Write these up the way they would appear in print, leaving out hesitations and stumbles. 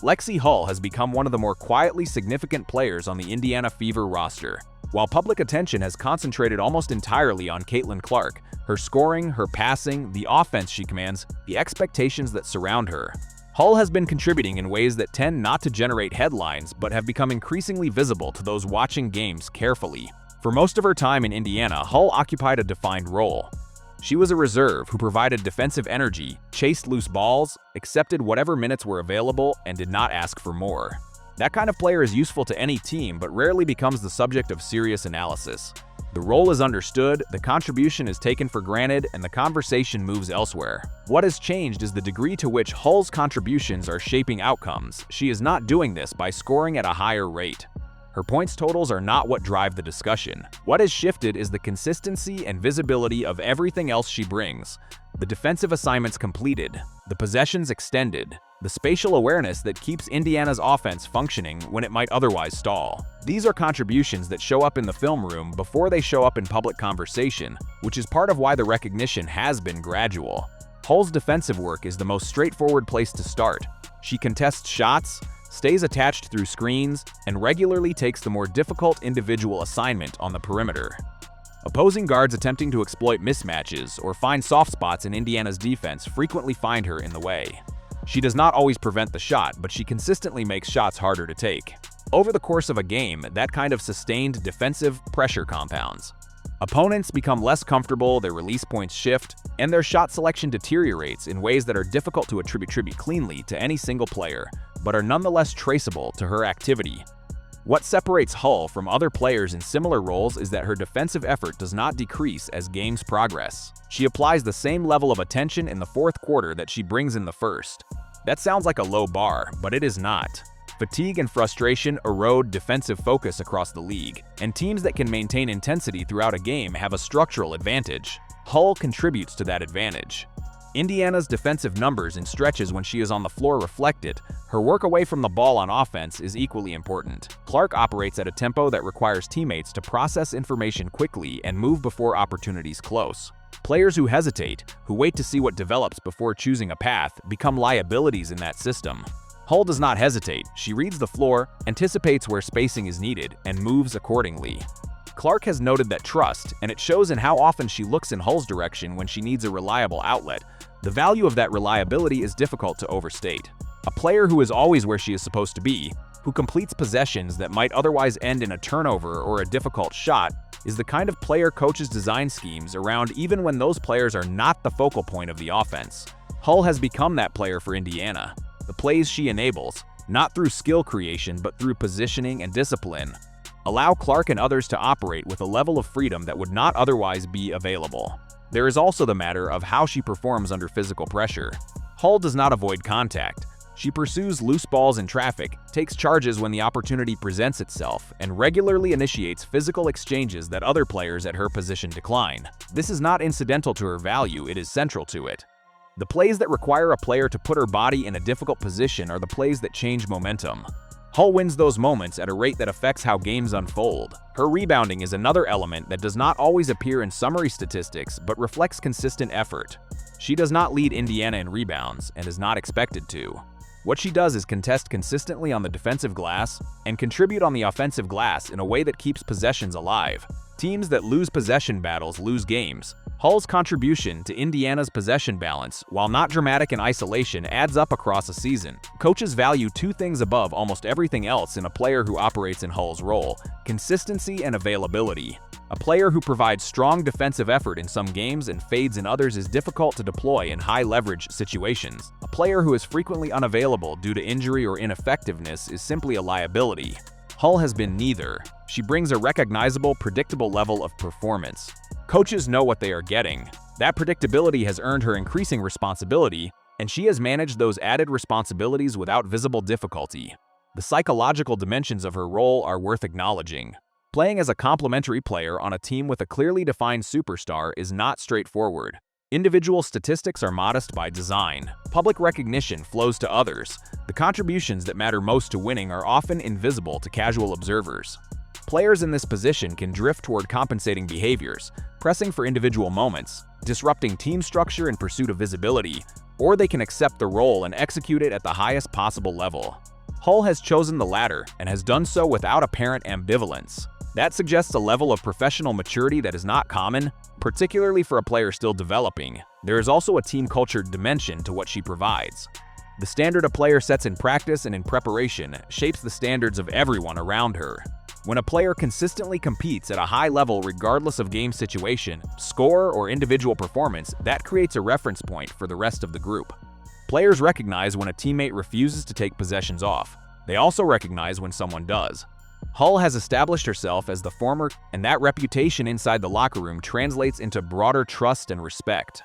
Lexie Hull has become one of the more quietly significant players on the Indiana Fever roster. While public attention has concentrated almost entirely on Caitlin Clark, her scoring, her passing, the offense she commands, the expectations that surround her, Hull has been contributing in ways that tend not to generate headlines but have become increasingly visible to those watching games carefully. For most of her time in Indiana, Hull occupied a defined role. She was a reserve who provided defensive energy, chased loose balls, accepted whatever minutes were available, and did not ask for more. That kind of player is useful to any team but rarely becomes the subject of serious analysis. The role is understood, the contribution is taken for granted, and the conversation moves elsewhere. What has changed is the degree to which Hull's contributions are shaping outcomes. She is not doing this by scoring at a higher rate. Her points totals are not what drive the discussion. What has shifted is the consistency and visibility of everything else she brings. The defensive assignments completed, the possessions extended, the spatial awareness that keeps Indiana's offense functioning when it might otherwise stall. These are contributions that show up in the film room before they show up in public conversation, which is part of why the recognition has been gradual. Hull's defensive work is the most straightforward place to start. She contests shots, stays attached through screens, and regularly takes the more difficult individual assignment on the perimeter. Opposing guards attempting to exploit mismatches or find soft spots in Indiana's defense frequently find her in the way. She does not always prevent the shot, but she consistently makes shots harder to take. Over the course of a game, that kind of sustained defensive pressure compounds. Opponents become less comfortable, their release points shift, and their shot selection deteriorates in ways that are difficult to attribute cleanly to any single player, but are nonetheless traceable to her activity. What separates Hull from other players in similar roles is that her defensive effort does not decrease as games progress. She applies the same level of attention in the fourth quarter that she brings in the first. That sounds like a low bar, but it is not. Fatigue and frustration erode defensive focus across the league, and teams that can maintain intensity throughout a game have a structural advantage. Hull contributes to that advantage. Indiana's defensive numbers in stretches when she is on the floor reflect it. Her work away from the ball on offense is equally important. Clark operates at a tempo that requires teammates to process information quickly and move before opportunities close. Players who hesitate, who wait to see what develops before choosing a path, become liabilities in that system. Hull does not hesitate. She reads the floor, anticipates where spacing is needed, and moves accordingly. Clark has noted that trust, and it shows in how often she looks in Hull's direction when she needs a reliable outlet. The value of that reliability is difficult to overstate. A player who is always where she is supposed to be, who completes possessions that might otherwise end in a turnover or a difficult shot, is the kind of player coaches design schemes around even when those players are not the focal point of the offense. Hull has become that player for Indiana. The plays she enables, not through skill creation but through positioning and discipline, allow Clark and others to operate with a level of freedom that would not otherwise be available. There is also the matter of how she performs under physical pressure. Hull does not avoid contact. She pursues loose balls in traffic, takes charges when the opportunity presents itself, and regularly initiates physical exchanges that other players at her position decline. This is not incidental to her value, it is central to it. The plays that require a player to put her body in a difficult position are the plays that change momentum. Hull wins those moments at a rate that affects how games unfold. Her rebounding is another element that does not always appear in summary statistics but reflects consistent effort. She does not lead Indiana in rebounds and is not expected to. What she does is contest consistently on the defensive glass and contribute on the offensive glass in a way that keeps possessions alive. Teams that lose possession battles lose games. Hull's contribution to Indiana's possession balance, while not dramatic in isolation, adds up across a season. Coaches value two things above almost everything else in a player who operates in Hull's role: consistency and availability. A player who provides strong defensive effort in some games and fades in others is difficult to deploy in high-leverage situations. A player who is frequently unavailable due to injury or ineffectiveness is simply a liability. Hull has been neither. She brings a recognizable, predictable level of performance. Coaches know what they are getting. That predictability has earned her increasing responsibility, and she has managed those added responsibilities without visible difficulty. The psychological dimensions of her role are worth acknowledging. Playing as a complementary player on a team with a clearly defined superstar is not straightforward. Individual statistics are modest by design. Public recognition flows to others. The contributions that matter most to winning are often invisible to casual observers. Players in this position can drift toward compensating behaviors, pressing for individual moments, disrupting team structure in pursuit of visibility, or they can accept the role and execute it at the highest possible level. Hull has chosen the latter and has done so without apparent ambivalence. That suggests a level of professional maturity that is not common, particularly for a player still developing. There is also a team culture dimension to what she provides. The standard a player sets in practice and in preparation shapes the standards of everyone around her. When a player consistently competes at a high level regardless of game situation, score, or individual performance, that creates a reference point for the rest of the group. Players recognize when a teammate refuses to take possessions off. They also recognize when someone does. Hull has established herself as the former, and that reputation inside the locker room translates into broader trust and respect.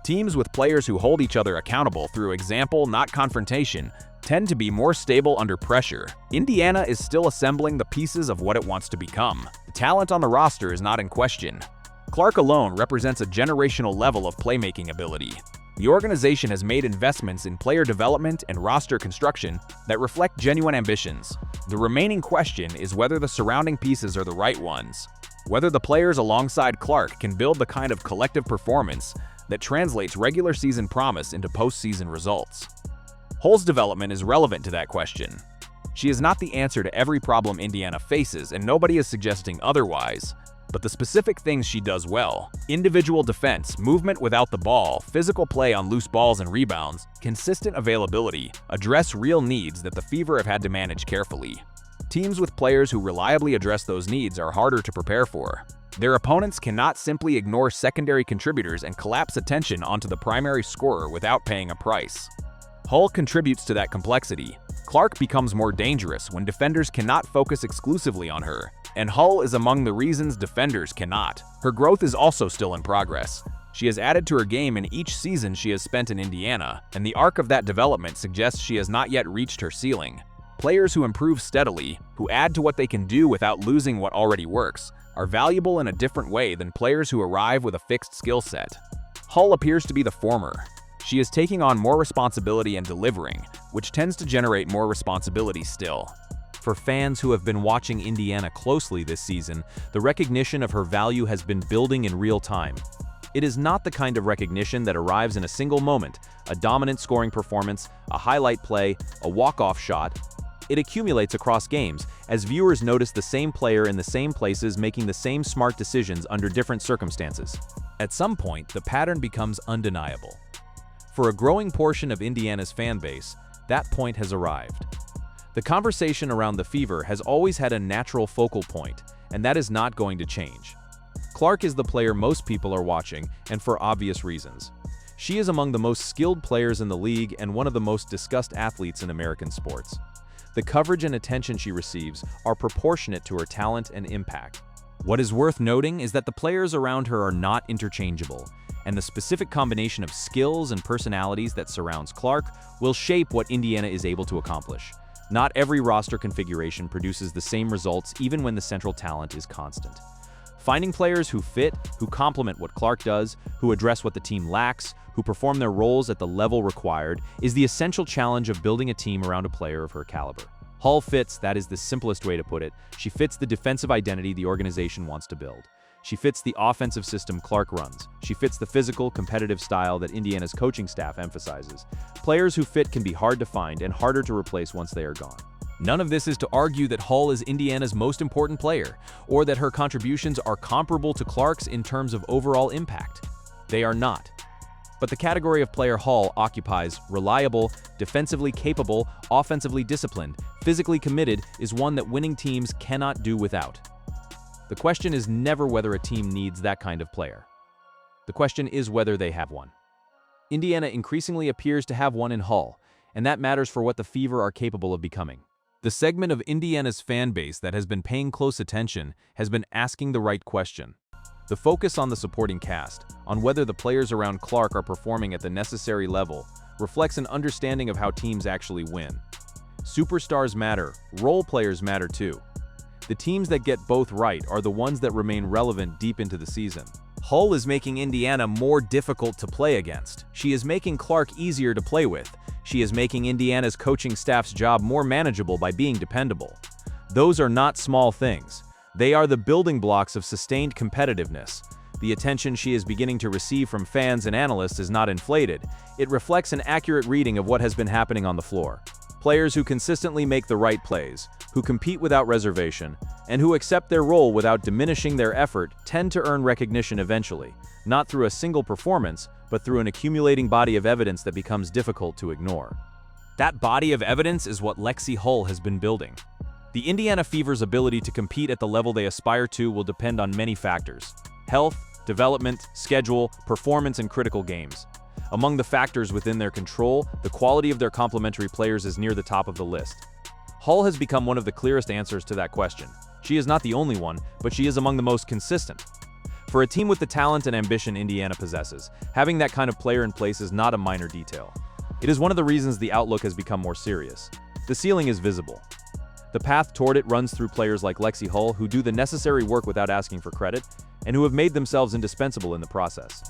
Teams with players who hold each other accountable through example, not confrontation, tend to be more stable under pressure. Indiana is still assembling the pieces of what it wants to become. The talent on the roster is not in question. Clark alone represents a generational level of playmaking ability. The organization has made investments in player development and roster construction that reflect genuine ambitions. The remaining question is whether the surrounding pieces are the right ones. Whether the players alongside Clark can build the kind of collective performance that translates regular season promise into postseason results. Hull's development is relevant to that question. She is not the answer to every problem Indiana faces, and nobody is suggesting otherwise. But the specific things she does well, individual defense, movement without the ball, physical play on loose balls and rebounds, consistent availability, address real needs that the Fever have had to manage carefully. Teams with players who reliably address those needs are harder to prepare for. Their opponents cannot simply ignore secondary contributors and collapse attention onto the primary scorer without paying a price. Hull contributes to that complexity. Clark becomes more dangerous when defenders cannot focus exclusively on her, and Hull is among the reasons defenders cannot. Her growth is also still in progress. She has added to her game in each season she has spent in Indiana, and the arc of that development suggests she has not yet reached her ceiling. Players who improve steadily, who add to what they can do without losing what already works, are valuable in a different way than players who arrive with a fixed skill set. Hull appears to be the former. She is taking on more responsibility and delivering, which tends to generate more responsibility still. For fans who have been watching Indiana closely this season, the recognition of her value has been building in real time. It is not the kind of recognition that arrives in a single moment, a dominant scoring performance, a highlight play, a walk-off shot. It accumulates across games, as viewers notice the same player in the same places making the same smart decisions under different circumstances. At some point, the pattern becomes undeniable. For a growing portion of Indiana's fan base, that point has arrived. The conversation around the Fever has always had a natural focal point, and that is not going to change. Clark is the player most people are watching, and for obvious reasons. She is among the most skilled players in the league and one of the most discussed athletes in American sports. The coverage and attention she receives are proportionate to her talent and impact. What is worth noting is that the players around her are not interchangeable, and the specific combination of skills and personalities that surrounds Clark will shape what Indiana is able to accomplish. Not every roster configuration produces the same results even when the central talent is constant. Finding players who fit, who complement what Clark does, who address what the team lacks, who perform their roles at the level required, is the essential challenge of building a team around a player of her caliber. Hull fits, that is the simplest way to put it. She fits the defensive identity the organization wants to build. She fits the offensive system Clark runs. She fits the physical, competitive style that Indiana's coaching staff emphasizes. Players who fit can be hard to find and harder to replace once they are gone. None of this is to argue that Hull is Indiana's most important player, or that her contributions are comparable to Clark's in terms of overall impact. They are not. But the category of player Hull occupies, reliable, defensively capable, offensively disciplined, physically committed, is one that winning teams cannot do without. The question is never whether a team needs that kind of player. The question is whether they have one. Indiana increasingly appears to have one in Hull, and that matters for what the Fever are capable of becoming. The segment of Indiana's fan base that has been paying close attention has been asking the right question. The focus on the supporting cast, on whether the players around Clark are performing at the necessary level, reflects an understanding of how teams actually win. Superstars matter, role players matter too. The teams that get both right are the ones that remain relevant deep into the season. Hull is making Indiana more difficult to play against. She is making Clark easier to play with. She is making Indiana's coaching staff's job more manageable by being dependable. Those are not small things. They are the building blocks of sustained competitiveness. The attention she is beginning to receive from fans and analysts is not inflated. It reflects an accurate reading of what has been happening on the floor. Players who consistently make the right plays, who compete without reservation, and who accept their role without diminishing their effort tend to earn recognition eventually, not through a single performance, but through an accumulating body of evidence that becomes difficult to ignore. That body of evidence is what Lexie Hull has been building. The Indiana Fever's ability to compete at the level they aspire to will depend on many factors: health, development, schedule, performance, and critical games. Among the factors within their control, the quality of their complementary players is near the top of the list. Hull has become one of the clearest answers to that question. She is not the only one, but she is among the most consistent. For a team with the talent and ambition Indiana possesses, having that kind of player in place is not a minor detail. It is one of the reasons the outlook has become more serious. The ceiling is visible. The path toward it runs through players like Lexie Hull, who do the necessary work without asking for credit, and who have made themselves indispensable in the process.